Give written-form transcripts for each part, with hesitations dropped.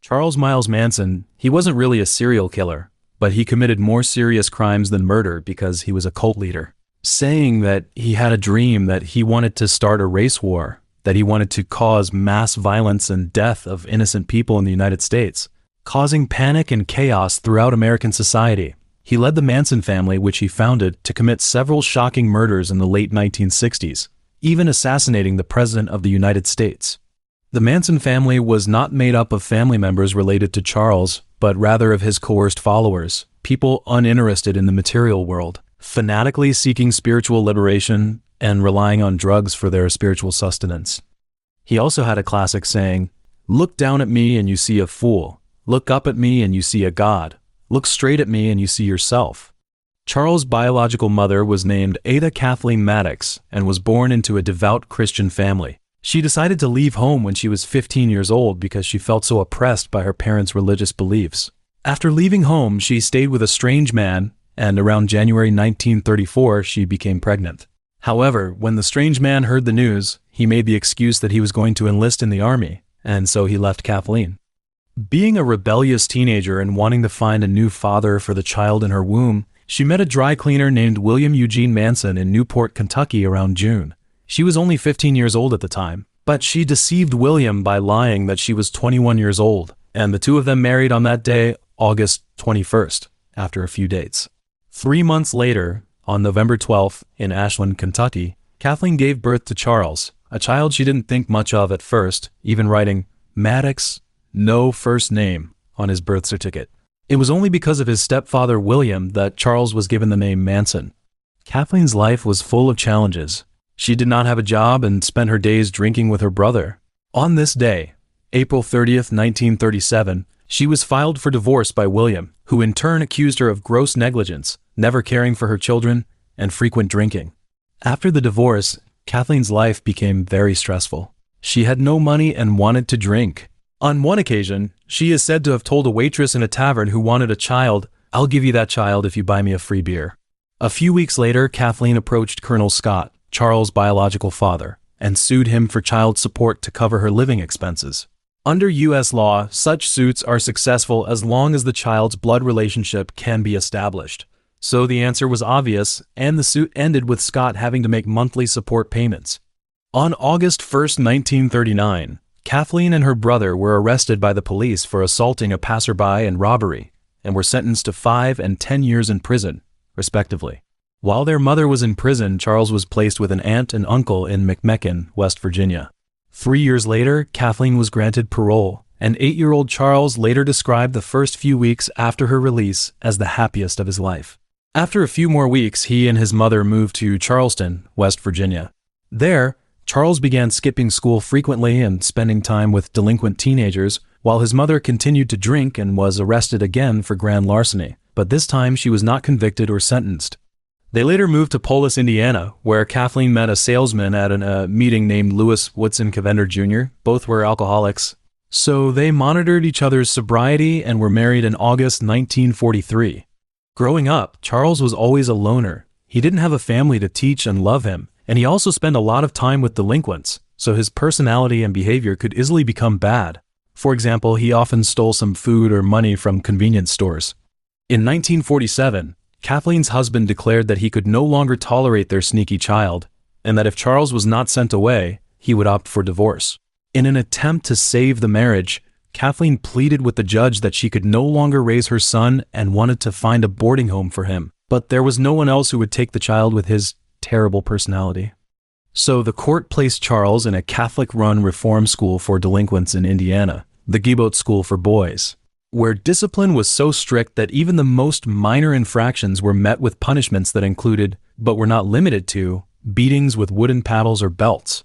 Charles Miles Manson, he wasn't really a serial killer, but he committed more serious crimes than murder because he was a cult leader, saying that he had a dream that he wanted to start a race war, that he wanted to cause mass violence and death of innocent people in the United States, causing panic and chaos throughout American society. He led the Manson family, which he founded, to commit several shocking murders in the late 1960s, even assassinating the President of the United States. The Manson family was not made up of family members related to Charles, but rather of his coerced followers, people uninterested in the material world, fanatically seeking spiritual liberation and relying on drugs for their spiritual sustenance. He also had a classic saying, "Look down at me and you see a fool. Look up at me and you see a god. Look straight at me and you see yourself." Charles' biological mother was named Ada Kathleen Maddox and was born into a devout Christian family. She decided to leave home when she was 15 years old because she felt so oppressed by her parents' religious beliefs. After leaving home, she stayed with a strange man, and around January 1934, she became pregnant. However, when the strange man heard the news, he made the excuse that he was going to enlist in the army, and so he left Kathleen. Being a rebellious teenager and wanting to find a new father for the child in her womb, she met a dry cleaner named William Eugene Manson in Newport, Kentucky around June. She was only 15 years old at the time, but she deceived William by lying that she was 21 years old, and the two of them married on that day, August 21st, after a few dates. 3 months later, on November 12th, in Ashland, Kentucky, Kathleen gave birth to Charles, a child she didn't think much of at first, even writing Maddox, no first name, on his birth certificate. It was only because of his stepfather William that Charles was given the name Manson. Kathleen's life was full of challenges. She did not have a job and spent her days drinking with her brother. On this day, April 30th, 1937, she was filed for divorce by William, who in turn accused her of gross negligence, never caring for her children, and frequent drinking. After the divorce, Kathleen's life became very stressful. She had no money and wanted to drink. On one occasion, she is said to have told a waitress in a tavern who wanted a child, "I'll give you that child if you buy me a free beer." A few weeks later, Kathleen approached Colonel Scott, Charles' biological father, and sued him for child support to cover her living expenses. Under U.S. law, such suits are successful as long as the child's blood relationship can be established. So the answer was obvious, and the suit ended with Scott having to make monthly support payments. On August 1st, 1939, Kathleen and her brother were arrested by the police for assaulting a passerby and robbery, and were sentenced to 5 and 10 years in prison, respectively. While their mother was in prison, Charles was placed with an aunt and uncle in McMecken, West Virginia. 3 years later, Kathleen was granted parole, and 8-year-old Charles later described the first few weeks after her release as the happiest of his life. After a few more weeks, he and his mother moved to Charleston, West Virginia. There, Charles began skipping school frequently and spending time with delinquent teenagers, while his mother continued to drink and was arrested again for grand larceny, but this time she was not convicted or sentenced. They later moved to Polis, Indiana, where Kathleen met a salesman at a meeting named Lewis Woodson Cavender Jr. Both were alcoholics. So they monitored each other's sobriety and were married in August 1943. Growing up, Charles was always a loner. He didn't have a family to teach and love him, and he also spent a lot of time with delinquents, so his personality and behavior could easily become bad. For example, he often stole some food or money from convenience stores. In 1947, Kathleen's husband declared that he could no longer tolerate their sneaky child, and that if Charles was not sent away, he would opt for divorce. In an attempt to save the marriage, Kathleen pleaded with the judge that she could no longer raise her son and wanted to find a boarding home for him, but there was no one else who would take the child with his terrible personality. So the court placed Charles in a Catholic-run reform school for delinquents in Indiana, the Gibeot School for Boys, where discipline was so strict that even the most minor infractions were met with punishments that included, but were not limited to, beatings with wooden paddles or belts.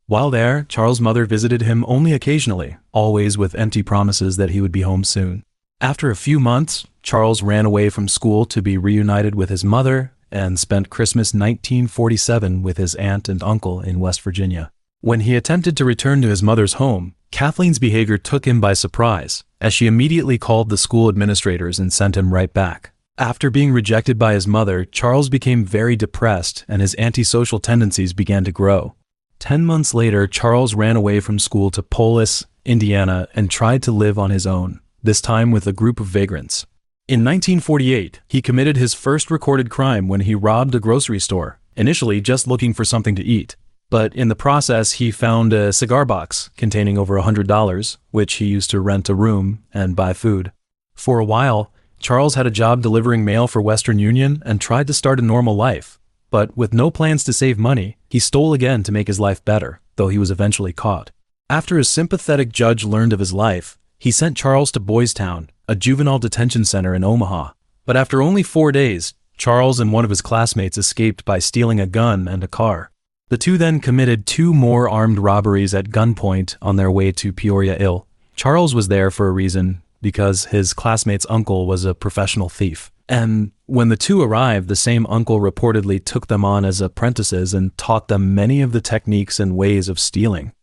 While there, Charles' mother visited him only occasionally, always with empty promises that he would be home soon. After a few months, Charles ran away from school to be reunited with his mother and spent Christmas 1947 with his aunt and uncle in West Virginia. When he attempted to return to his mother's home, Kathleen's behavior took him by surprise, as she immediately called the school administrators and sent him right back. After being rejected by his mother, Charles became very depressed and his antisocial tendencies began to grow. 10 months later, Charles ran away from school to Polis Indiana, and tried to live on his own, this time with a group of vagrants. In 1948, he committed his first recorded crime when he robbed a grocery store, initially just looking for something to eat. But in the process, he found a cigar box containing over $100, which he used to rent a room and buy food. For a while, Charles had a job delivering mail for Western Union and tried to start a normal life. But with no plans to save money, he stole again to make his life better, though he was eventually caught. After a sympathetic judge learned of his life, he sent Charles to Boys Town, a juvenile detention center in Omaha. But after only 4 days, Charles and one of his classmates escaped by stealing a gun and a car. The two then committed 2 more armed robberies at gunpoint on their way to Peoria, Ill. Charles was there for a reason, because his classmate's uncle was a professional thief. And when the two arrived, the same uncle reportedly took them on as apprentices and taught them many of the techniques and ways of stealing.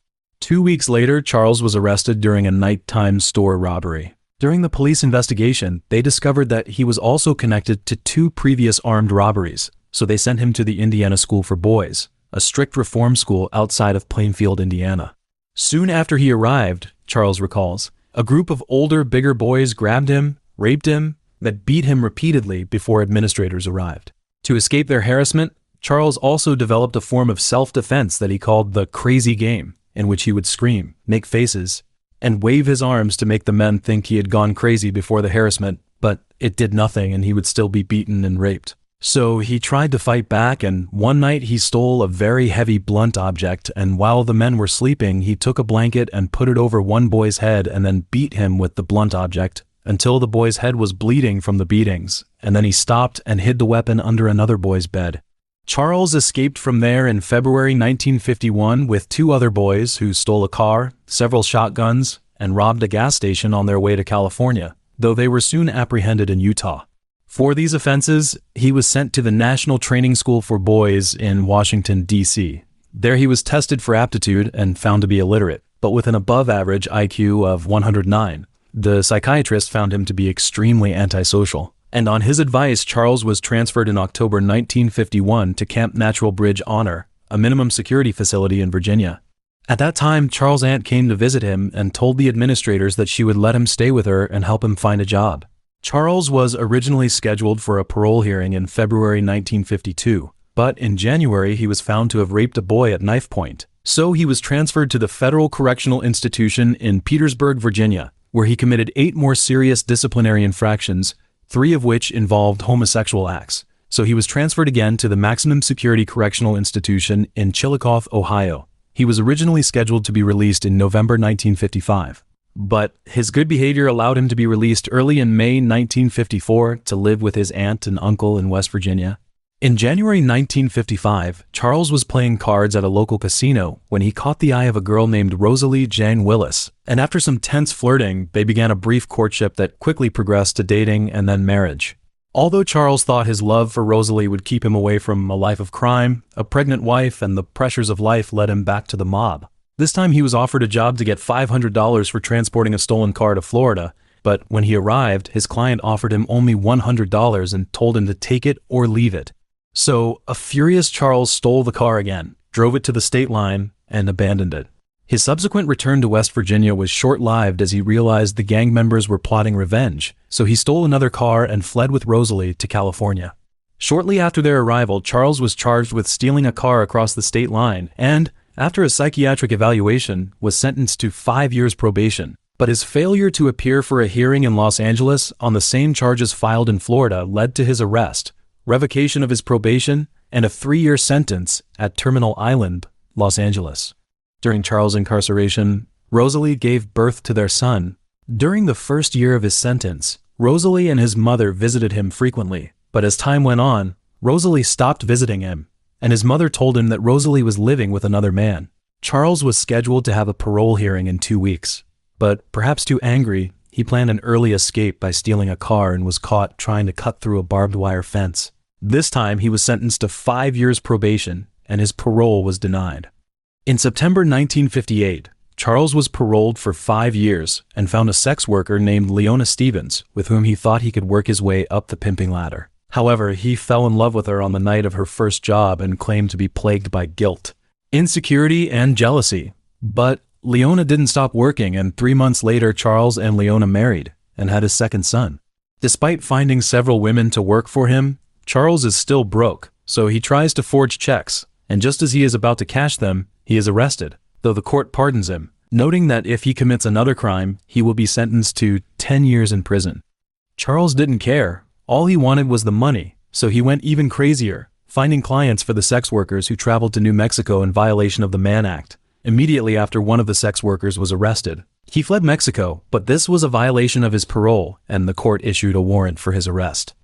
2 weeks later, Charles was arrested during a nighttime store robbery. During the police investigation, they discovered that he was also connected to 2 previous armed robberies, so they sent him to the Indiana School for Boys, a strict reform school outside of Plainfield, Indiana. Soon after he arrived, Charles recalls, a group of older, bigger boys grabbed him, raped him, then beat him repeatedly before administrators arrived. To escape their harassment, Charles also developed a form of self-defense that he called the crazy game, in which he would scream, make faces, and wave his arms to make the men think he had gone crazy before the harassment, but it did nothing and he would still be beaten and raped. So he tried to fight back, and one night he stole a very heavy blunt object, and while the men were sleeping, he took a blanket and put it over one boy's head and then beat him with the blunt object until the boy's head was bleeding from the beatings, and then he stopped and hid the weapon under another boy's bed. Charles escaped from there in February 1951 with 2 other boys who stole a car, several shotguns, and robbed a gas station on their way to California, though they were soon apprehended in Utah. For these offenses, he was sent to the National Training School for Boys in Washington, D.C. There he was tested for aptitude and found to be illiterate, but with an above-average IQ of 109. The psychiatrist found him to be extremely antisocial, and on his advice, Charles was transferred in October 1951 to Camp Natural Bridge Honor, a minimum security facility in Virginia. At that time, Charles' aunt came to visit him and told the administrators that she would let him stay with her and help him find a job. Charles was originally scheduled for a parole hearing in February 1952, but in January he was found to have raped a boy at knife point. So he was transferred to the Federal Correctional Institution in Petersburg, Virginia, where he committed 8 more serious disciplinary infractions, 3 of which involved homosexual acts. So he was transferred again to the Maximum Security Correctional Institution in Chillicothe, Ohio. He was originally scheduled to be released in November 1955. But his good behavior allowed him to be released early in May 1954 to live with his aunt and uncle in West Virginia. In January 1955, Charles was playing cards at a local casino when he caught the eye of a girl named Rosalie Jane Willis, and after some tense flirting, they began a brief courtship that quickly progressed to dating and then marriage. Although Charles thought his love for Rosalie would keep him away from a life of crime, a pregnant wife and the pressures of life led him back to the mob. This time he was offered a job to get $500 for transporting a stolen car to Florida, but when he arrived, his client offered him only $100 and told him to take it or leave it. So, a furious Charles stole the car again, drove it to the state line, and abandoned it. His subsequent return to West Virginia was short-lived as he realized the gang members were plotting revenge, so he stole another car and fled with Rosalie to California. Shortly after their arrival, Charles was charged with stealing a car across the state line and, after a psychiatric evaluation, was sentenced to 5 years probation. But his failure to appear for a hearing in Los Angeles on the same charges filed in Florida led to his arrest, revocation of his probation, and a 3-year sentence at Terminal Island, Los Angeles. During Charles' incarceration, Rosalie gave birth to their son. During the first year of his sentence, Rosalie and his mother visited him frequently, but as time went on, Rosalie stopped visiting him, and his mother told him that Rosalie was living with another man. Charles was scheduled to have a parole hearing in 2 weeks, but perhaps too angry, he planned an early escape by stealing a car and was caught trying to cut through a barbed wire fence. This time he was sentenced to 5 years probation, and his parole was denied. In September 1958, Charles was paroled for 5 years and found a sex worker named Leona Stevens with whom he thought he could work his way up the pimping ladder. However, he fell in love with her on the night of her first job and claimed to be plagued by guilt, insecurity, and jealousy. But Leona didn't stop working, and 3 months later Charles and Leona married and had his second son. Despite finding several women to work for him, Charles is still broke, so he tries to forge checks, and just as he is about to cash them, he is arrested, though the court pardons him, noting that if he commits another crime, he will be sentenced to 10 years in prison. Charles didn't care. All he wanted was the money, so he went even crazier, finding clients for the sex workers who traveled to New Mexico in violation of the Mann Act. Immediately after one of the sex workers was arrested, he fled Mexico, but this was a violation of his parole, and the court issued a warrant for his arrest.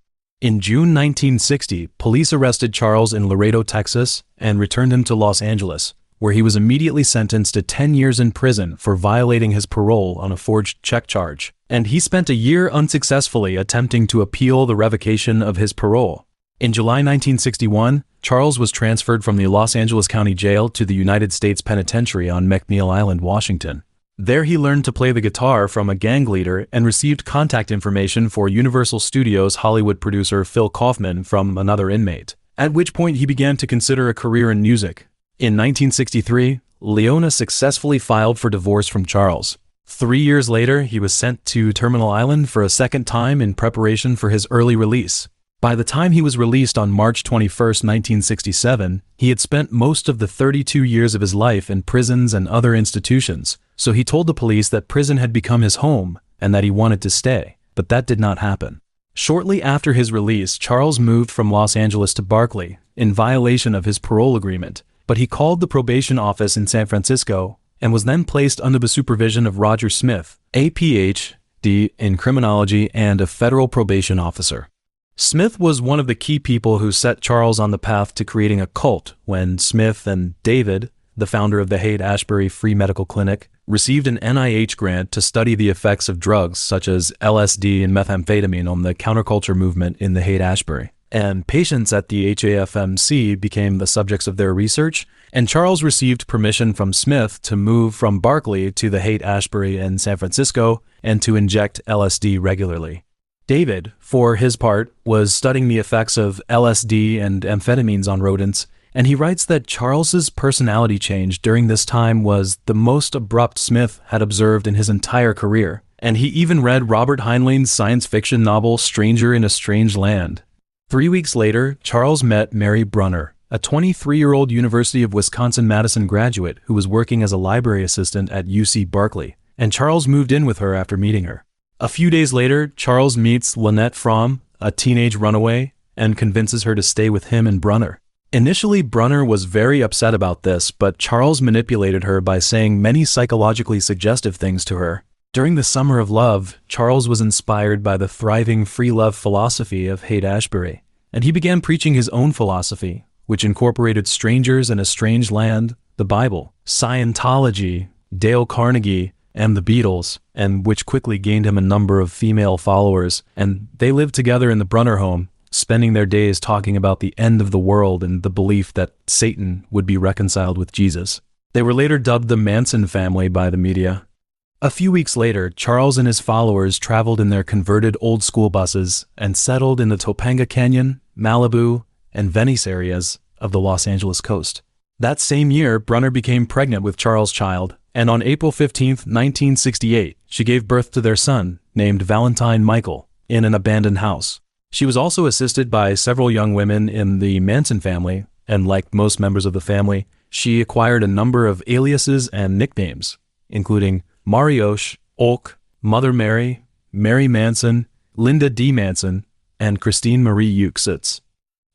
In June 1960, police arrested Charles in Laredo, Texas, and returned him to Los Angeles, where he was immediately sentenced to 10 years in prison for violating his parole on a forged check charge, and he spent a year unsuccessfully attempting to appeal the revocation of his parole. In July 1961, Charles was transferred from the Los Angeles County Jail to the United States Penitentiary on McNeil Island, Washington. There he learned to play the guitar from a gang leader and received contact information for Universal Studios Hollywood producer Phil Kaufman from another inmate, at which point he began to consider a career in music. In 1963, Leona successfully filed for divorce from Charles. 3 years later, he was sent to Terminal Island for a second time in preparation for his early release. By the time he was released on March 21, 1967, he had spent most of the 32 years of his life in prisons and other institutions, so he told the police that prison had become his home and that he wanted to stay, but that did not happen. Shortly after his release, Charles moved from Los Angeles to Berkeley, in violation of his parole agreement, but he called the probation office in San Francisco and was then placed under the supervision of Roger Smith, a Ph.D. in criminology and a federal probation officer. Smith was one of the key people who set Charles on the path to creating a cult when Smith and David, the founder of the Haight-Ashbury Free Medical Clinic, received an NIH grant to study the effects of drugs such as LSD and methamphetamine on the counterculture movement in the Haight-Ashbury. And patients at the HAFMC became the subjects of their research, and Charles received permission from Smith to move from Berkeley to the Haight-Ashbury in San Francisco and to inject LSD regularly. David, for his part, was studying the effects of LSD and amphetamines on rodents, and he writes that Charles's personality change during this time was the most abrupt Smith had observed in his entire career, and he even read Robert Heinlein's science fiction novel Stranger in a Strange Land. 3 weeks later, Charles met Mary Brunner, a 23-year-old University of Wisconsin-Madison graduate who was working as a library assistant at UC Berkeley, and Charles moved in with her after meeting her. A few days later, Charles meets Lynette Fromm, a teenage runaway, and convinces her to stay with him and Brunner. Initially, Brunner was very upset about this, but Charles manipulated her by saying many psychologically suggestive things to her. During the Summer of Love, Charles was inspired by the thriving free love philosophy of Haight-Ashbury, and he began preaching his own philosophy, which incorporated strangers in a strange land, the Bible, Scientology, Dale Carnegie, and the Beatles, and which quickly gained him a number of female followers, and they lived together in the Brunner home, spending their days talking about the end of the world and the belief that Satan would be reconciled with Jesus. They were later dubbed the Manson family by the media. A few weeks later, Charles and his followers traveled in their converted old school buses and settled in the Topanga Canyon, Malibu, and Venice areas of the Los Angeles coast. That same year, Brunner became pregnant with Charles' child, and on April 15, 1968, she gave birth to their son, named Valentine Michael, in an abandoned house. She was also assisted by several young women in the Manson family, and like most members of the family, she acquired a number of aliases and nicknames, including Marioche, Olk, Mother Mary, Mary Manson, Linda D. Manson, and Christine Marie Euxitz.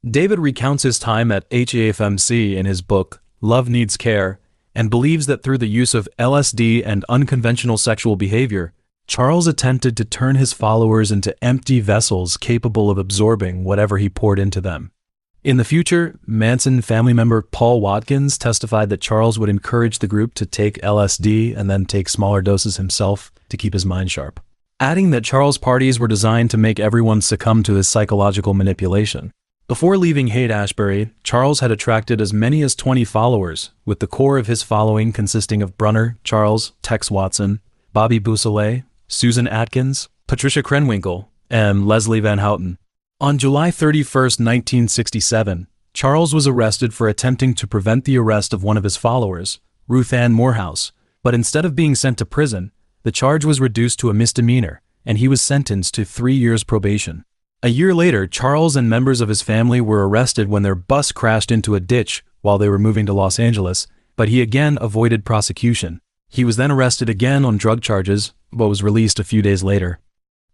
David recounts his time at HAFMC in his book, Love Needs Care, and believes that through the use of LSD and unconventional sexual behavior, Charles attempted to turn his followers into empty vessels capable of absorbing whatever he poured into them. In the future, Manson family member Paul Watkins testified that Charles would encourage the group to take LSD and then take smaller doses himself to keep his mind sharp, adding that Charles' parties were designed to make everyone succumb to his psychological manipulation. Before leaving Haight-Ashbury, Charles had attracted as many as 20 followers, with the core of his following consisting of Brunner, Charles, Tex Watson, Bobby Beausoleil, Susan Atkins, Patricia Krenwinkel, and Leslie Van Houten. On July 31, 1967, Charles was arrested for attempting to prevent the arrest of one of his followers, Ruth Ann Morehouse, But instead of being sent to prison, the charge was reduced to a misdemeanor, and he was sentenced to 3 years probation. A year later, Charles and members of his family were arrested when their bus crashed into a ditch while they were moving to Los Angeles, but he again avoided prosecution. He was then arrested again on drug charges, but was released a few days later.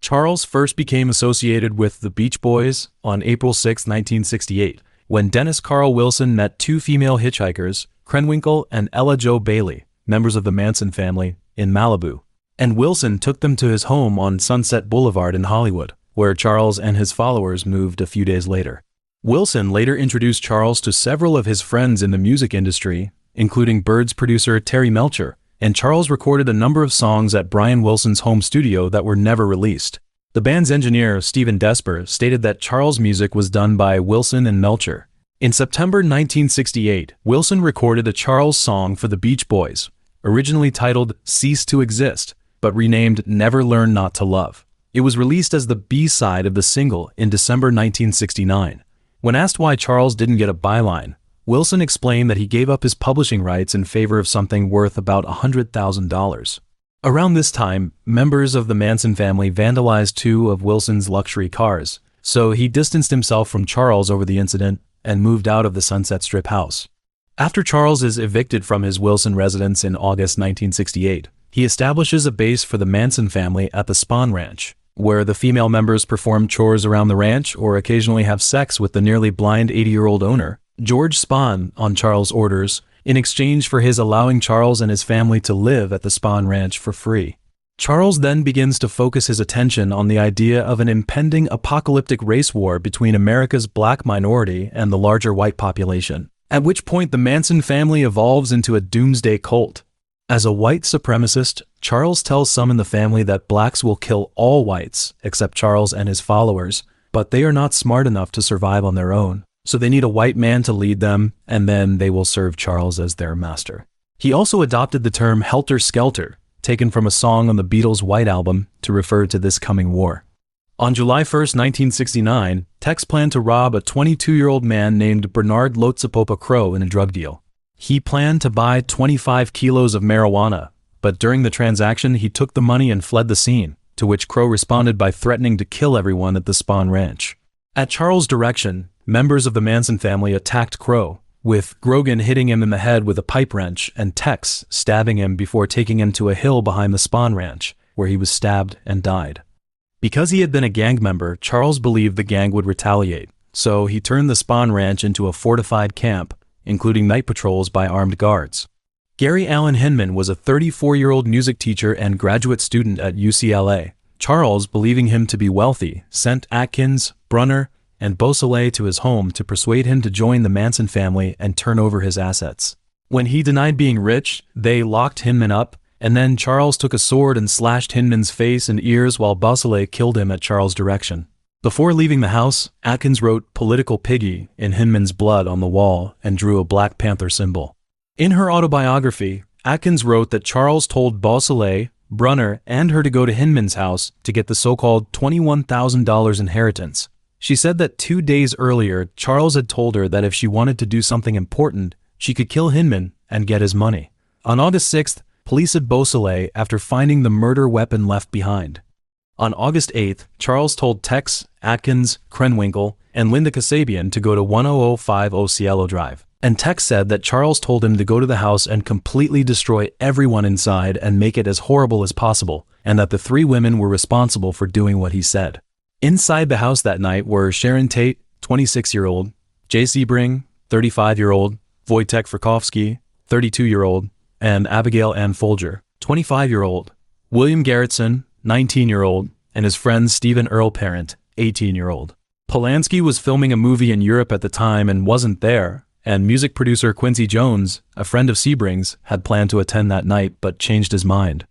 Charles first became associated with the Beach Boys on April 6, 1968, when Dennis Carl Wilson met two female hitchhikers, Krenwinkel and Ella Jo Bailey, members of the Manson family, in Malibu. And Wilson took them to his home on Sunset Boulevard in Hollywood, where Charles and his followers moved a few days later. Wilson later introduced Charles to several of his friends in the music industry, including Bird's producer Terry Melcher, and Charles recorded a number of songs at Brian Wilson's home studio that were never released. The band's engineer, Stephen Desper, stated that Charles' music was done by Wilson and Melcher. In September 1968, Wilson recorded a Charles song for the Beach Boys, originally titled Cease to Exist, but renamed Never Learn Not to Love. It was released as the B-side of the single in December 1969. When asked why Charles didn't get a byline, Wilson explained that he gave up his publishing rights in favor of something worth about $100,000. Around this time, members of the Manson family vandalized two of Wilson's luxury cars, so he distanced himself from Charles over the incident and moved out of the Sunset Strip house. After Charles is evicted from his Wilson residence in August 1968, he establishes a base for the Manson family at the Spahn Ranch, where the female members perform chores around the ranch or occasionally have sex with the nearly blind 80-year-old owner, George Spahn, on Charles' orders, in exchange for his allowing Charles and his family to live at the Spahn Ranch for free. Charles then begins to focus his attention on the idea of an impending apocalyptic race war between America's black minority and the larger white population, at which point the Manson family evolves into a doomsday cult. As a white supremacist, Charles tells some in the family that blacks will kill all whites, except Charles and his followers, but they are not smart enough to survive on their own, so they need a white man to lead them, and then they will serve Charles as their master. He also adopted the term Helter Skelter, taken from a song on the Beatles' White Album, to refer to this coming war. On July 1, 1969, Tex planned to rob a 22-year-old man named Bernard Lotsapopa Crow in a drug deal. He planned to buy 25 kilos of marijuana, but during the transaction he took the money and fled the scene, to which Crow responded by threatening to kill everyone at the Spahn Ranch. At Charles' direction, members of the Manson family attacked Crow, with Grogan hitting him in the head with a pipe wrench and Tex stabbing him before taking him to a hill behind the Spahn Ranch, where he was stabbed and died. Because he had been a gang member, Charles believed the gang would retaliate, so he turned the Spahn Ranch into a fortified camp, including night patrols by armed guards. Gary Allen Hinman was a 34-year-old music teacher and graduate student at UCLA. Charles, believing him to be wealthy, sent Atkins, Brunner, and Beausoleil to his home to persuade him to join the Manson family and turn over his assets. When he denied being rich, they locked Hinman up, and then Charles took a sword and slashed Hinman's face and ears while Beausoleil killed him at Charles' direction. Before leaving the house, Atkins wrote "Political Piggy" in Hinman's blood on the wall and drew a Black Panther symbol. In her autobiography, Atkins wrote that Charles told Beausoleil, Brunner, and her to go to Hinman's house to get the so-called $21,000 inheritance. She said that 2 days earlier, Charles had told her that if she wanted to do something important, she could kill Hinman and get his money. On August 6th, police had Beausoleil after finding the murder weapon left behind. On August 8th, Charles told Tex, Atkins, Krenwinkel, and Linda Kasabian to go to 10050 Cielo Drive. And Tex said that Charles told him to go to the house and completely destroy everyone inside and make it as horrible as possible, and that the three women were responsible for doing what he said. Inside the house that night were Sharon Tate, 26-year-old, Jay Sebring, 35-year-old, Wojtek Frykowski, 32-year-old, and Abigail Ann Folger, 25-year-old, William Garrettson, 19-year-old, and his friend Stephen Earl Parent, 18-year-old. Polanski was filming a movie in Europe at the time and wasn't there, and music producer Quincy Jones, a friend of Sebring's, had planned to attend that night but changed his mind.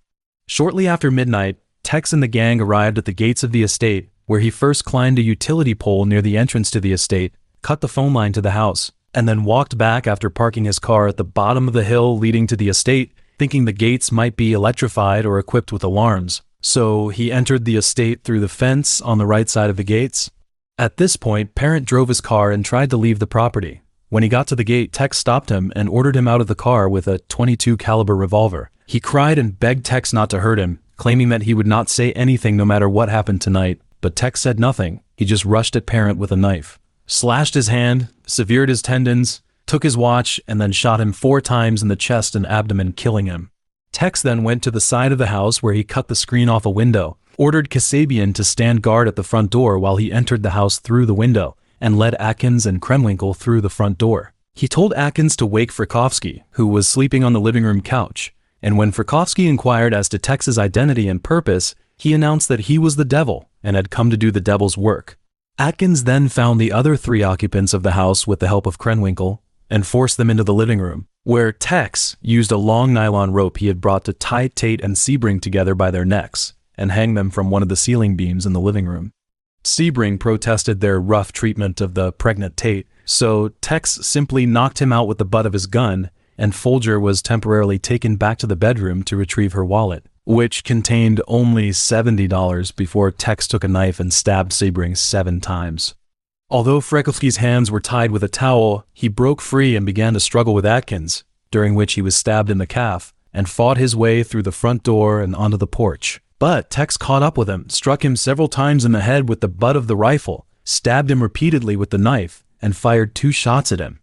Shortly after midnight, Tex and the gang arrived at the gates of the estate, where he first climbed a utility pole near the entrance to the estate, cut the phone line to the house, and then walked back after parking his car at the bottom of the hill leading to the estate, thinking the gates might be electrified or equipped with alarms. So he entered the estate through the fence on the right side of the gates. At this point, Parent drove his car and tried to leave the property. When he got to the gate, Tex stopped him and ordered him out of the car with a .22 caliber revolver, He cried and begged Tex not to hurt him, claiming that he would not say anything no matter what happened tonight, but Tex said nothing. He just rushed at Parent with a knife, slashed his hand, severed his tendons, took his watch, and then shot him 4 times in the chest and abdomen, killing him. Tex then went to the side of the house where he cut the screen off a window, ordered Kasabian to stand guard at the front door while he entered the house through the window, and led Atkins and Krenwinkel through the front door. He told Atkins to wake Frykowski, who was sleeping on the living room couch, and when Frykowski inquired as to Tex's identity and purpose, he announced that he was the devil and had come to do the devil's work. Atkins then found the other 3 occupants of the house with the help of Krenwinkel and forced them into the living room, where Tex used a long nylon rope he had brought to tie Tate and Sebring together by their necks and hang them from one of the ceiling beams in the living room. Sebring protested their rough treatment of the pregnant Tate, so Tex simply knocked him out with the butt of his gun, and Folger was temporarily taken back to the bedroom to retrieve her wallet, which contained only $70 before Tex took a knife and stabbed Sebring 7 times. Although Frykowski's hands were tied with a towel, he broke free and began to struggle with Atkins, during which he was stabbed in the calf, and fought his way through the front door and onto the porch. But Tex caught up with him, struck him several times in the head with the butt of the rifle, stabbed him repeatedly with the knife, and fired 2 shots at him.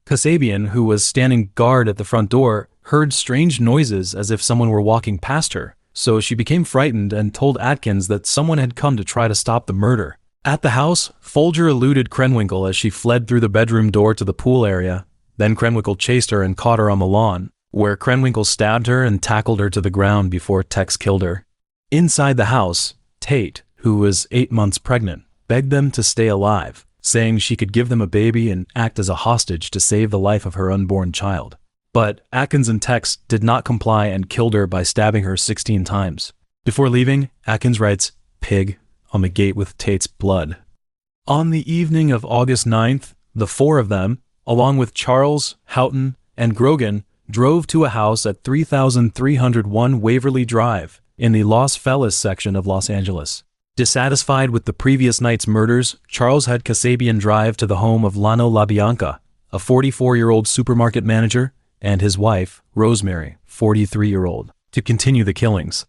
Kasabian, who was standing guard at the front door, heard strange noises as if someone were walking past her, so she became frightened and told Atkins that someone had come to try to stop the murder. At the house, Folger eluded Krenwinkel as she fled through the bedroom door to the pool area. Then Krenwinkel chased her and caught her on the lawn, where Krenwinkel stabbed her and tackled her to the ground before Tex killed her. Inside the house, Tate, who was 8 months pregnant, begged them to stay alive, saying she could give them a baby and act as a hostage to save the life of her unborn child. But Atkins and Tex did not comply and killed her by stabbing her 16 times. Before leaving, Atkins writes, "Pig," on the gate with Tate's blood. On the evening of August 9th, the 4 of them, along with Charles, Houghton, and Grogan, drove to a house at 3301 Waverly Drive in the Los Feliz section of Los Angeles. Dissatisfied with the previous night's murders, Charles had Kasabian drive to the home of Tate-LaBianca, a 44-year-old supermarket manager, and his wife, Rosemary, 43-year-old, to continue the killings.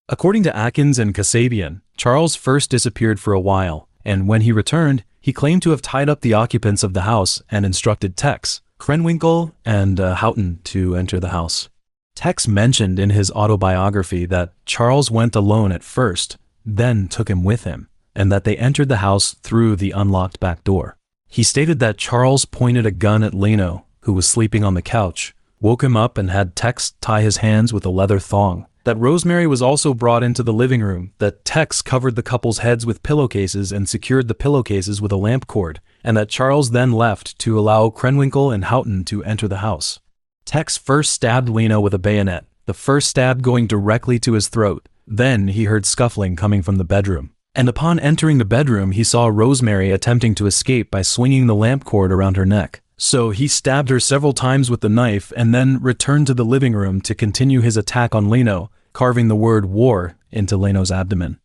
According to Atkins and Kasabian, Charles first disappeared for a while, and when he returned, he claimed to have tied up the occupants of the house and instructed Tex, Krenwinkel, and Houghton to enter the house. Tex mentioned in his autobiography that Charles went alone at first, then took him with him, and that they entered the house through the unlocked back door. He stated that Charles pointed a gun at Leno, who was sleeping on the couch, woke him up and had Tex tie his hands with a leather thong, that Rosemary was also brought into the living room, that Tex covered the couple's heads with pillowcases and secured the pillowcases with a lamp cord, and that Charles then left to allow Krenwinkel and Houghton to enter the house. Tex first stabbed Leno with a bayonet, the first stab going directly to his throat. Then he heard scuffling coming from the bedroom, and upon entering the bedroom he saw Rosemary attempting to escape by swinging the lamp cord around her neck. So he stabbed her several times with the knife and then returned to the living room to continue his attack on Leno, carving the word war into Leno's abdomen.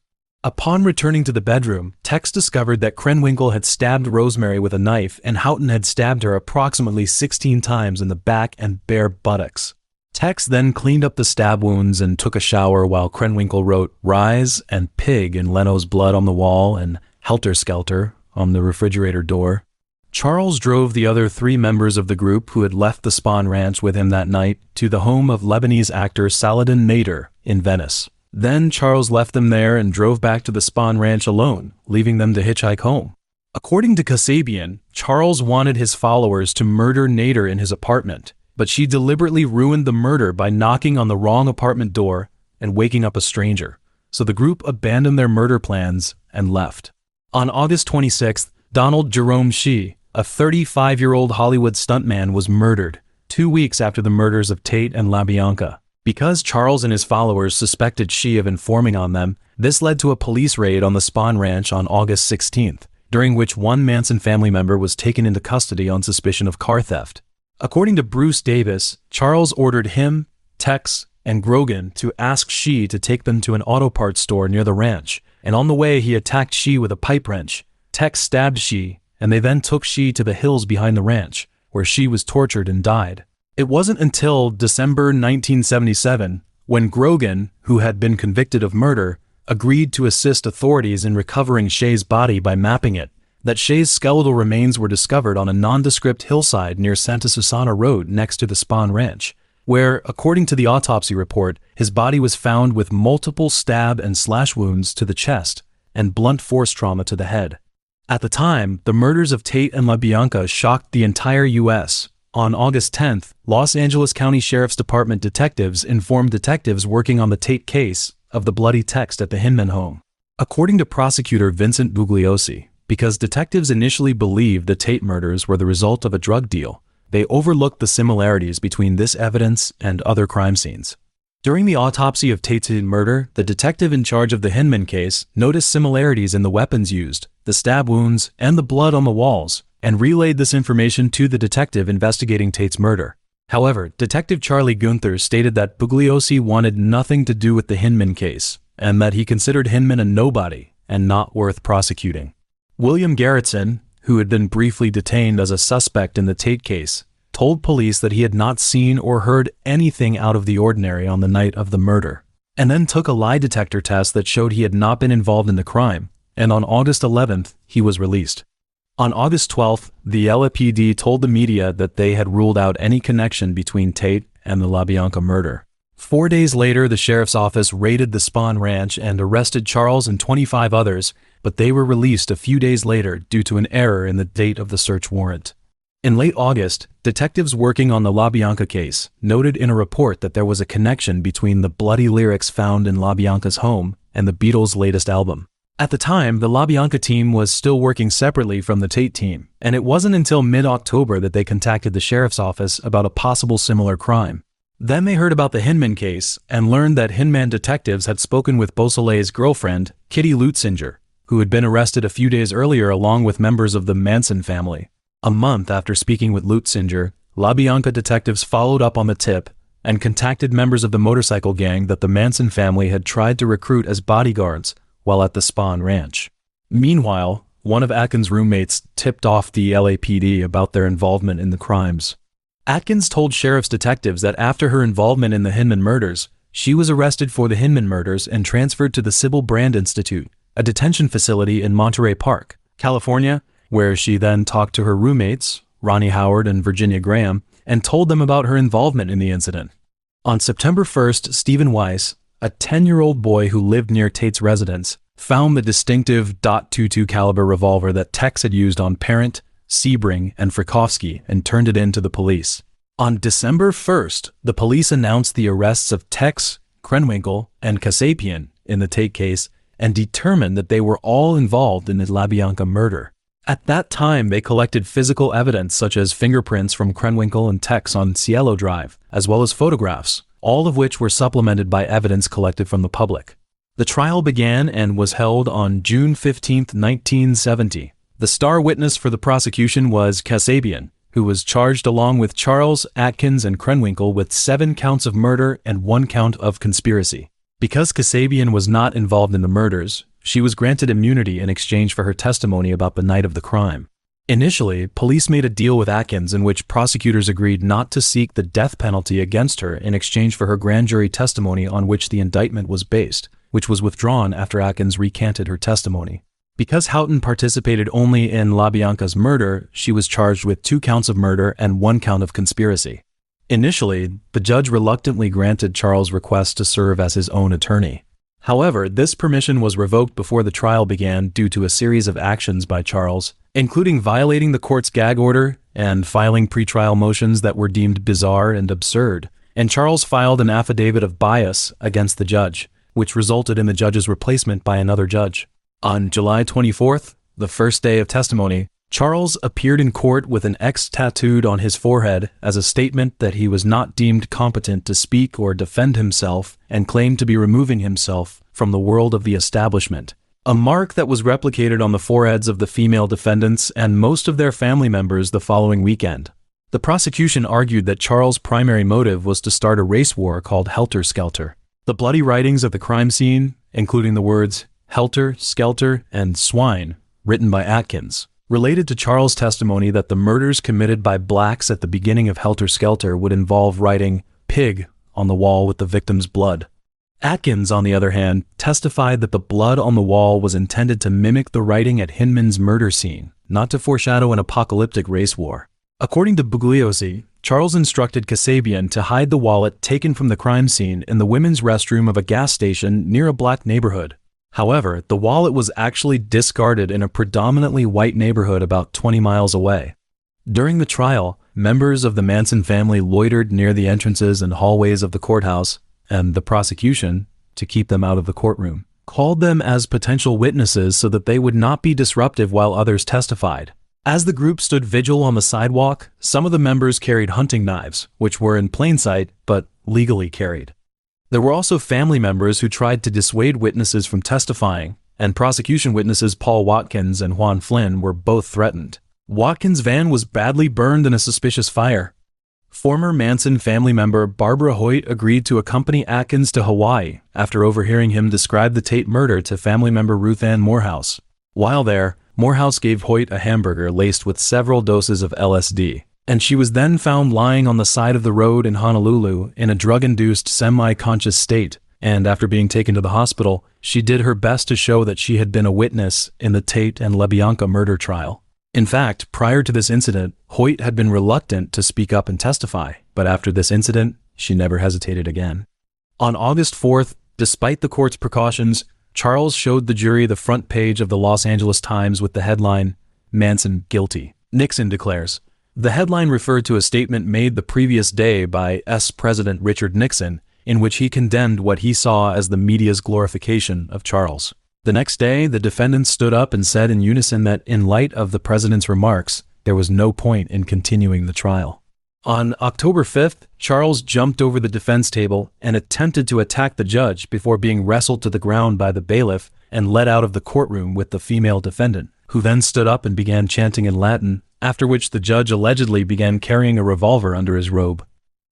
Upon returning to the bedroom, Tex discovered that Krenwinkel had stabbed Rosemary with a knife and Houghton had stabbed her approximately 16 times in the back and bare buttocks. Tex then cleaned up the stab wounds and took a shower while Krenwinkel wrote "Rise" and "Pig" in Leno's blood on the wall and "Helter Skelter" on the refrigerator door. Charles drove the other 3 members of the group who had left the Spahn Ranch with him that night to the home of Lebanese actor Saladin Nader in Venice. Then Charles left them there and drove back to the Spahn Ranch alone, leaving them to hitchhike home. According to Kasabian, Charles wanted his followers to murder Nader in his apartment, but she deliberately ruined the murder by knocking on the wrong apartment door and waking up a stranger, so the group abandoned their murder plans and left. On August 26th, Donald Jerome Shee, a 35-year-old Hollywood stuntman, was murdered 2 weeks after the murders of Tate and LaBianca. Because Charles and his followers suspected Shee of informing on them, this led to a police raid on the Spahn Ranch on August 16th, during which one Manson family member was taken into custody on suspicion of car theft. According to Bruce Davis, Charles ordered him, Tex, and Grogan to ask Shee to take them to an auto parts store near the ranch, and on the way he attacked Shee with a pipe wrench. Tex stabbed Shee, and they then took Shee to the hills behind the ranch, where Shee was tortured and died. It wasn't until December 1977, when Grogan, who had been convicted of murder, agreed to assist authorities in recovering Shay's body by mapping it, that Shay's skeletal remains were discovered on a nondescript hillside near Santa Susana Road next to the Spahn Ranch, where, according to the autopsy report, his body was found with multiple stab and slash wounds to the chest and blunt force trauma to the head. At the time, the murders of Tate and LaBianca shocked the entire U.S. On August 10th, Los Angeles County Sheriff's Department detectives informed detectives working on the Tate case of the bloody text at the Hinman home. According to prosecutor Vincent Bugliosi, because detectives initially believed the Tate murders were the result of a drug deal, they overlooked the similarities between this evidence and other crime scenes. During the autopsy of Tate's murder, the detective in charge of the Hinman case noticed similarities in the weapons used, the stab wounds, and the blood on the walls, and relayed this information to the detective investigating Tate's murder. However, Detective Charlie Gunther stated that Bugliosi wanted nothing to do with the Hinman case, and that he considered Hinman a nobody and not worth prosecuting. William Garrettson, who had been briefly detained as a suspect in the Tate case, told police that he had not seen or heard anything out of the ordinary on the night of the murder, and then took a lie detector test that showed he had not been involved in the crime, and on August 11th, he was released. On August 12th, the LAPD told the media that they had ruled out any connection between Tate and the LaBianca murder. 4 days later, the sheriff's office raided the Spahn Ranch and arrested Charles and 25 others, but they were released a few days later due to an error in the date of the search warrant. In late August, detectives working on the LaBianca case noted in a report that there was a connection between the bloody lyrics found in LaBianca's home and the Beatles' latest album. At the time, the LaBianca team was still working separately from the Tate team, and it wasn't until mid-October that they contacted the sheriff's office about a possible similar crime. Then they heard about the Hinman case and learned that Hinman detectives had spoken with Beausoleil's girlfriend, Kitty Lutzinger, who had been arrested a few days earlier along with members of the Manson family. A month after speaking with Lutzinger, LaBianca detectives followed up on the tip and contacted members of the motorcycle gang that the Manson family had tried to recruit as bodyguards while at the Spahn Ranch. Meanwhile, one of Atkins' roommates tipped off the LAPD about their involvement in the crimes. Atkins told sheriff's detectives that after her involvement in the Hinman murders, she was arrested for the Hinman murders and transferred to the Sybil Brand Institute, a detention facility in Monterey Park, California, where she then talked to her roommates, Ronnie Howard and Virginia Graham, and told them about her involvement in the incident. On September 1st, Stephen Weiss, a 10-year-old boy who lived near Tate's residence, found the distinctive .22 caliber revolver that Tex had used on Parent, Sebring, and Frykowski and turned it in to the police. On December 1st, the police announced the arrests of Tex, Krenwinkel, and Kasapian in the Tate case and determined that they were all involved in the LaBianca murder. At that time, they collected physical evidence such as fingerprints from Krenwinkel and Tex on Cielo Drive, as well as photographs, all of which were supplemented by evidence collected from the public. The trial began and was held on June 15, 1970. The star witness for the prosecution was Kasabian, who was charged along with Charles, Atkins, and Krenwinkel with 7 counts of murder and 1 count of conspiracy. Because Kasabian was not involved in the murders, she was granted immunity in exchange for her testimony about the night of the crime. Initially, police made a deal with Atkins in which prosecutors agreed not to seek the death penalty against her in exchange for her grand jury testimony on which the indictment was based, which was withdrawn after Atkins recanted her testimony. Because Houghton participated only in LaBianca's murder, she was charged with 2 counts of murder and 1 count of conspiracy. Initially, the judge reluctantly granted Charles' request to serve as his own attorney. However, this permission was revoked before the trial began due to a series of actions by Charles, including violating the court's gag order and filing pretrial motions that were deemed bizarre and absurd, and Charles filed an affidavit of bias against the judge, which resulted in the judge's replacement by another judge. On July 24th, the first day of testimony, Charles appeared in court with an X tattooed on his forehead as a statement that he was not deemed competent to speak or defend himself and claimed to be removing himself from the world of the establishment, a mark that was replicated on the foreheads of the female defendants and most of their family members the following weekend. The prosecution argued that Charles' primary motive was to start a race war called Helter Skelter. The bloody writings at the crime scene, including the words Helter, Skelter, and Swine, written by Atkins, related to Charles' testimony that the murders committed by blacks at the beginning of Helter Skelter would involve writing pig on the wall with the victim's blood. Atkins, on the other hand, testified that the blood on the wall was intended to mimic the writing at Hinman's murder scene, not to foreshadow an apocalyptic race war. According to Bugliosi, Charles instructed Kasabian to hide the wallet taken from the crime scene in the women's restroom of a gas station near a black neighborhood. However, the wallet was actually discarded in a predominantly white neighborhood about 20 miles away. During the trial, members of the Manson family loitered near the entrances and hallways of the courthouse, and the prosecution, to keep them out of the courtroom, called them as potential witnesses so that they would not be disruptive while others testified. As the group stood vigil on the sidewalk, some of the members carried hunting knives, which were in plain sight but legally carried. There were also family members who tried to dissuade witnesses from testifying, and prosecution witnesses Paul Watkins and Juan Flynn were both threatened. Watkins' van was badly burned in a suspicious fire. Former Manson family member Barbara Hoyt agreed to accompany Atkins to Hawaii after overhearing him describe the Tate murder to family member Ruth Ann Morehouse. While there, Morehouse gave Hoyt a hamburger laced with several doses of LSD, and she was then found lying on the side of the road in Honolulu in a drug-induced semi-conscious state, and after being taken to the hospital, she did her best to show that she had been a witness in the Tate and LaBianca murder trial. In fact, prior to this incident, Hoyt had been reluctant to speak up and testify, but after this incident, she never hesitated again. On August 4th, despite the court's precautions, Charles showed the jury the front page of the Los Angeles Times with the headline, "Manson Guilty." Nixon declares. The headline referred to a statement made the previous day by President Richard Nixon, in which he condemned what he saw as the media's glorification of Charles. The next day, the defendants stood up and said in unison that, in light of the president's remarks, there was no point in continuing the trial. On October 5th, Charles jumped over the defense table and attempted to attack the judge before being wrestled to the ground by the bailiff and led out of the courtroom with the female defendant, who then stood up and began chanting in Latin, after which the judge allegedly began carrying a revolver under his robe.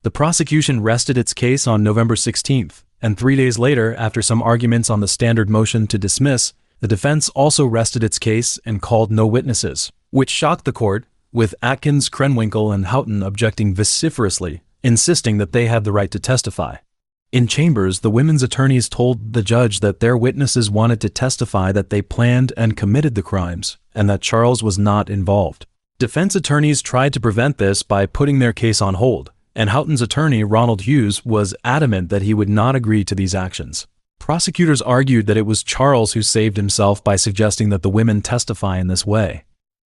The prosecution rested its case on November 16th, and 3 days later, after some arguments on the standard motion to dismiss, the defense also rested its case and called no witnesses, which shocked the court, with Atkins, Krenwinkel, and Houghton objecting vociferously, insisting that they had the right to testify. In chambers, the women's attorneys told the judge that their witnesses wanted to testify that they planned and committed the crimes, and that Charles was not involved. Defense attorneys tried to prevent this by putting their case on hold, and Houghton's attorney, Ronald Hughes, was adamant that he would not agree to these actions. Prosecutors argued that it was Charles who saved himself by suggesting that the women testify in this way.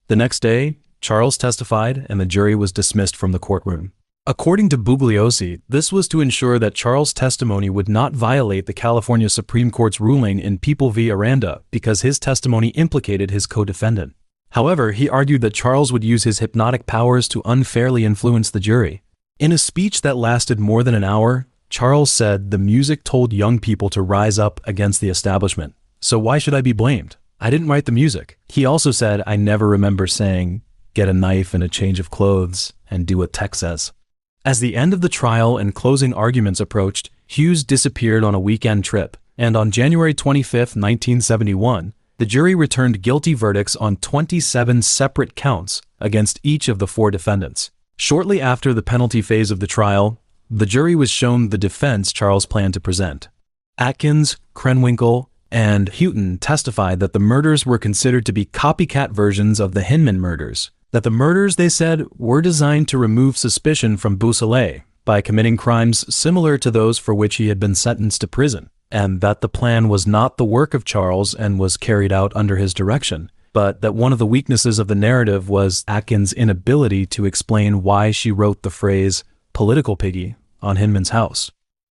The next day, Charles testified and the jury was dismissed from the courtroom. According to Bugliosi, this was to ensure that Charles' testimony would not violate the California Supreme Court's ruling in People v. Aranda because his testimony implicated his co-defendant. However, he argued that Charles would use his hypnotic powers to unfairly influence the jury. In a speech that lasted more than an hour, Charles said, "The music told young people to rise up against the establishment. So why should I be blamed? I didn't write the music." He also said, "I never remember saying, get a knife and a change of clothes and do what Tech says." As the end of the trial and closing arguments approached, Hughes disappeared on a weekend trip, and on January 25, 1971, the jury returned guilty verdicts on 27 separate counts against each of the 4 defendants. Shortly after the penalty phase of the trial, the jury was shown the defense Charles planned to present. Atkins, Krenwinkel, and Houghton testified that the murders were considered to be copycat versions of the Hinman murders, that the murders, they said, were designed to remove suspicion from Beausoleil by committing crimes similar to those for which he had been sentenced to prison, and that the plan was not the work of Charles and was carried out under his direction, but that one of the weaknesses of the narrative was Atkins' inability to explain why she wrote the phrase "political piggy" on Hinman's house.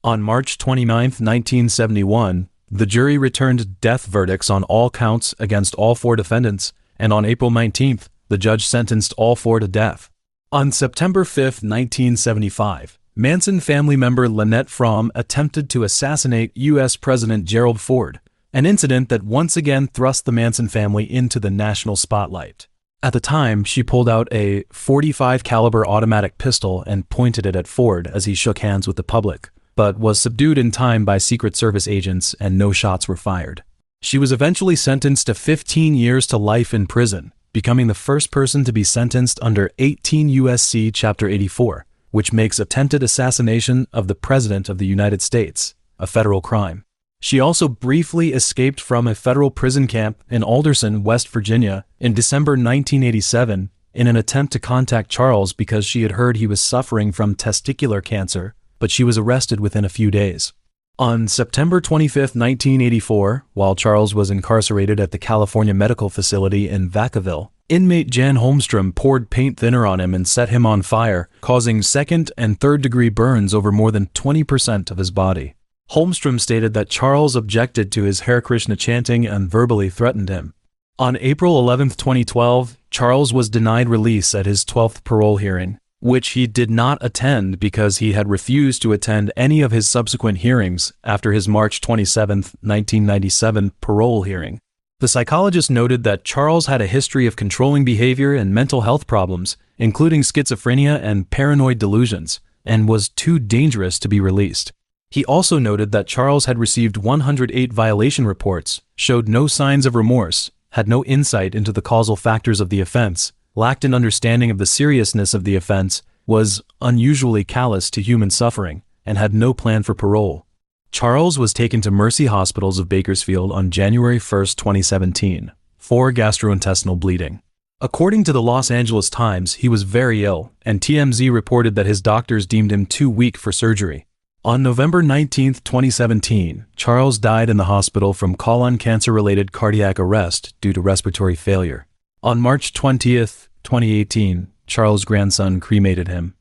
On March 29, 1971, the jury returned death verdicts on all counts against all 4 defendants, and on April 19th, the judge sentenced all 4 to death. On September 5, 1975, Manson family member Lynette Fromm attempted to assassinate U.S. President Gerald Ford, an incident that once again thrust the Manson family into the national spotlight. At the time, she pulled out a .45 caliber automatic pistol and pointed it at Ford as he shook hands with the public, but was subdued in time by Secret Service agents and no shots were fired. She was eventually sentenced to 15 years to life in prison, becoming the first person to be sentenced under 18 U.S.C. Chapter 84, which makes attempted assassination of the President of the United States a federal crime. She also briefly escaped from a federal prison camp in Alderson, West Virginia, in December 1987 in an attempt to contact Charles because she had heard he was suffering from testicular cancer, but she was arrested within a few days. On September 25, 1984, while Charles was incarcerated at the California Medical Facility in Vacaville, inmate Jan Holmstrom poured paint thinner on him and set him on fire, causing second- and third-degree burns over more than 20% of his body. Holmstrom stated that Charles objected to his Hare Krishna chanting and verbally threatened him. On April 11, 2012, Charles was denied release at his 12th parole hearing, which he did not attend because he had refused to attend any of his subsequent hearings after his March 27, 1997 parole hearing. The psychologist noted that Charles had a history of controlling behavior and mental health problems, including schizophrenia and paranoid delusions, and was too dangerous to be released. He also noted that Charles had received 108 violation reports, showed no signs of remorse, had no insight into the causal factors of the offense, lacked an understanding of the seriousness of the offense, was unusually callous to human suffering, and had no plan for parole. Charles was taken to Mercy Hospitals of Bakersfield on January 1, 2017, for gastrointestinal bleeding. According to the Los Angeles Times, he was very ill, and TMZ reported that his doctors deemed him too weak for surgery. On November 19, 2017, Charles died in the hospital from colon cancer-related cardiac arrest due to respiratory failure. On March 20, 2018, Charles' grandson cremated him.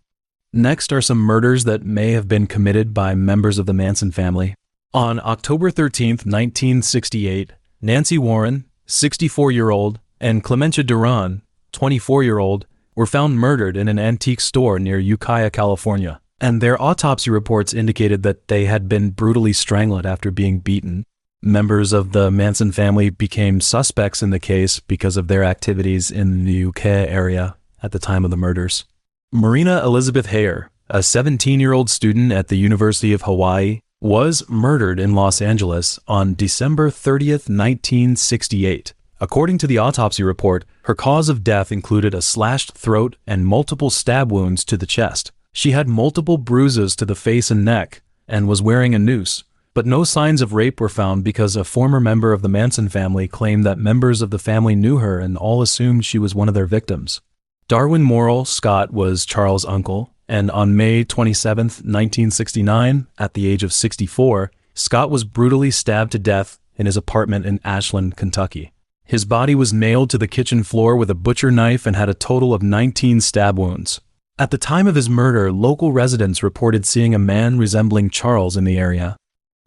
Next are some murders that may have been committed by members of the Manson family. On October 13, 1968, Nancy Warren, 64-year-old, and Clemencia Duran, 24-year-old, were found murdered in an antique store near Ukiah, California, and their autopsy reports indicated that they had been brutally strangled after being beaten. Members of the Manson family became suspects in the case because of their activities in the Ukiah area at the time of the murders. Marina Elizabeth Hare, a 17-year-old student at the University of Hawaii, was murdered in Los Angeles on December 30, 1968. According to the autopsy report, her cause of death included a slashed throat and multiple stab wounds to the chest. She had multiple bruises to the face and neck and was wearing a noose. But no signs of rape were found because a former member of the Manson family claimed that members of the family knew her and all assumed she was one of their victims. Darwin Morrill Scott was Charles' uncle, and on May 27, 1969, at the age of 64, Scott was brutally stabbed to death in his apartment in Ashland, Kentucky. His body was nailed to the kitchen floor with a butcher knife and had a total of 19 stab wounds. At the time of his murder, local residents reported seeing a man resembling Charles in the area.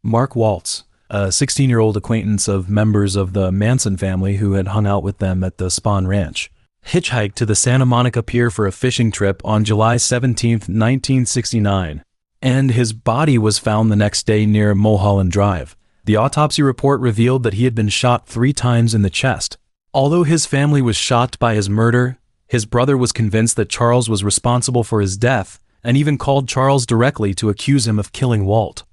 Mark Waltz, a 16-year-old acquaintance of members of the Manson family who had hung out with them at the Spahn Ranch, hitchhiked to the Santa Monica Pier for a fishing trip on July 17, 1969, and his body was found the next day near Mulholland Drive. The autopsy report revealed that he had been shot 3 times in the chest. Although his family was shocked by his murder, his brother was convinced that Charles was responsible for his death and even called Charles directly to accuse him of killing Walt.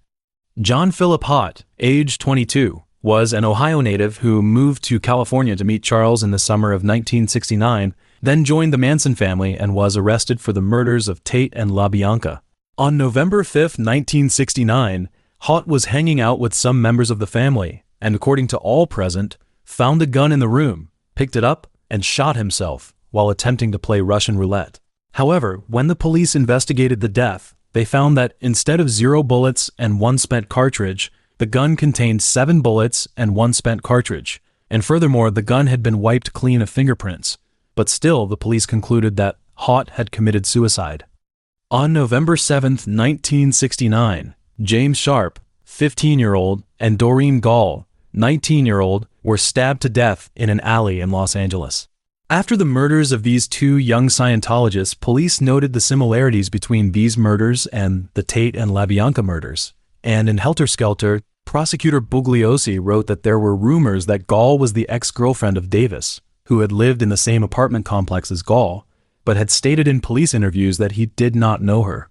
John Philip Hott, age 22, was an Ohio native who moved to California to meet Charles in the summer of 1969, then joined the Manson family and was arrested for the murders of Tate and LaBianca. On November 5, 1969, Hott was hanging out with some members of the family and, according to all present, found a gun in the room, picked it up, and shot himself while attempting to play Russian roulette. However, when the police investigated the death, they found that instead of 0 bullets and 1 spent cartridge, the gun contained 7 bullets and 1 spent cartridge, and furthermore, the gun had been wiped clean of fingerprints. But still, the police concluded that Hott had committed suicide. On November 7, 1969, James Sharp, 15-year-old, and Doreen Gall, 19-year-old, were stabbed to death in an alley in Los Angeles. After the murders of these 2 young Scientologists, police noted the similarities between these murders and the Tate and LaBianca murders. And in Helter Skelter, prosecutor Bugliosi wrote that there were rumors that Gall was the ex-girlfriend of Davis, who had lived in the same apartment complex as Gall, but had stated in police interviews that he did not know her.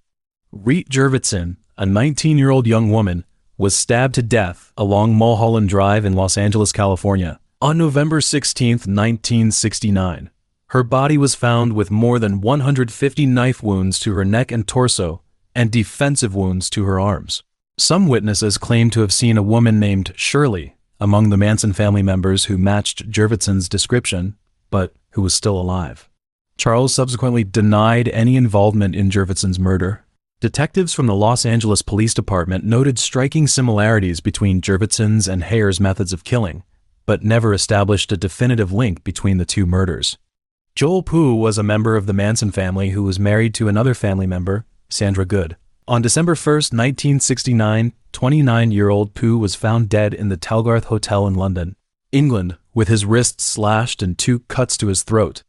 Reet Jurvetson, a 19-year-old young woman, was stabbed to death along Mulholland Drive in Los Angeles, California, on November 16, 1969. Her body was found with more than 150 knife wounds to her neck and torso, and defensive wounds to her arms. Some witnesses claim to have seen a woman named Shirley among the Manson family members who matched Jurvetson's description, but who was still alive. Charles subsequently denied any involvement in Jurvetson's murder. Detectives from the Los Angeles Police Department noted striking similarities between Jurvetson's and Hayer's methods of killing, but never established a definitive link between the two murders. Joel Pugh was a member of the Manson family who was married to another family member, Sandra Good. On December 1, 1969, 29-year-old Pugh was found dead in the Talgarth Hotel in London, England, with his wrists slashed and 2 cuts to his throat.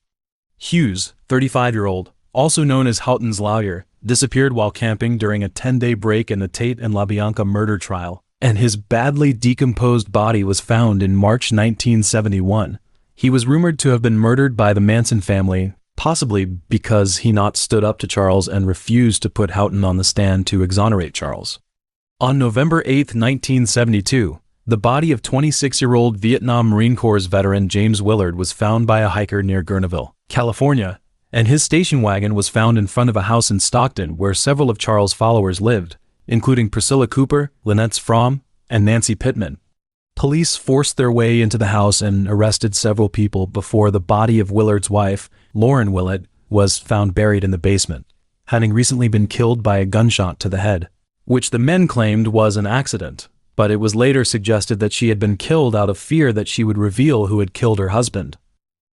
Hughes, 35-year-old, also known as Houghton's lawyer, disappeared while camping during a 10-day break in the Tate-LaBianca murder trial, and his badly decomposed body was found in March 1971. He was rumored to have been murdered by the Manson family, possibly because he not stood up to Charles and refused to put Houghton on the stand to exonerate Charles. On November 8, 1972, the body of 26-year-old Vietnam Marine Corps veteran James Willard was found by a hiker near Gurneville, California, and his station wagon was found in front of a house in Stockton where several of Charles' followers lived, including Priscilla Cooper, Lynette Fromm, and Nancy Pittman. Police forced their way into the house and arrested several people before the body of Willard's wife, Lauren Willett, was found buried in the basement, having recently been killed by a gunshot to the head, which the men claimed was an accident, but it was later suggested that she had been killed out of fear that she would reveal who had killed her husband.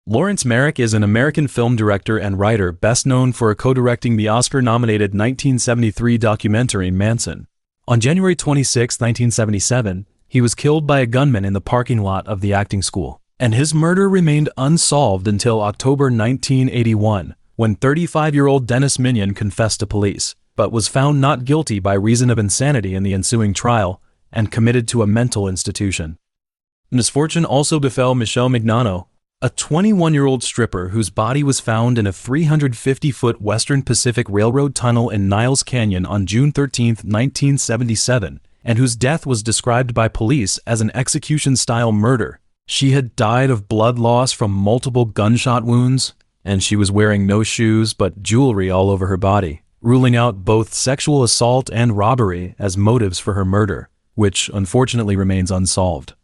Lawrence Merrick is an American film director and writer best known for co-directing the Oscar-nominated 1973 documentary Manson. On January 26, 1977, he was killed by a gunman in the parking lot of the acting school, and his murder remained unsolved until October 1981, when 35-year-old Dennis Minion confessed to police, but was found not guilty by reason of insanity in the ensuing trial and committed to a mental institution. Misfortune also befell Michelle Mignano, a 21-year-old stripper whose body was found in a 350-foot Western Pacific Railroad tunnel in Niles Canyon on June 13, 1977, and whose death was described by police as an execution-style murder. She had died of blood loss from multiple gunshot wounds, and she was wearing no shoes but jewelry all over her body, ruling out both sexual assault and robbery as motives for her murder, which unfortunately remains unsolved.